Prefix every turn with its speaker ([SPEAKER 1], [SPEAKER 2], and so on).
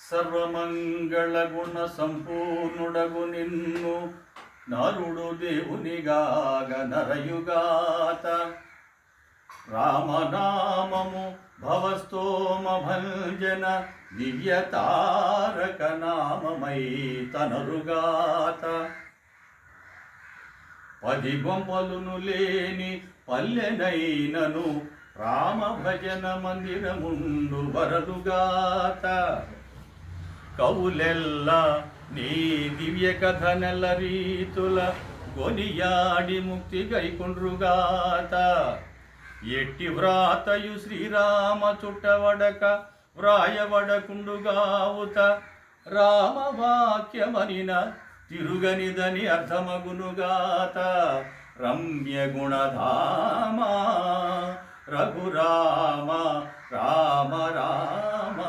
[SPEAKER 1] సర్వమంగళ గుణ సంపూర్ణుడగు నిన్ను నరుడు దేవునిగాగ నరయుగాత రామనామము భవస్తోమ భంజన దివ్య తారక నామమై తనరుగాత పది బొమ్మలును లేని పల్లెనైనను రామ భజన మందిరముండు వరలుగాత కవులెల్ల నీ దివ్య కథ నెల రీతుల కొనియాడి ముక్తి గైకుండ్రుగాత ఎట్టి వ్రాతయు శ్రీరామ చుట్టవడక వ్రాయవడకుండుగావుత రామవాక్యమనిన తిరుగనిదని అర్థమగునుగాత రమ్య గుణధామ రఘురామ రామ రామ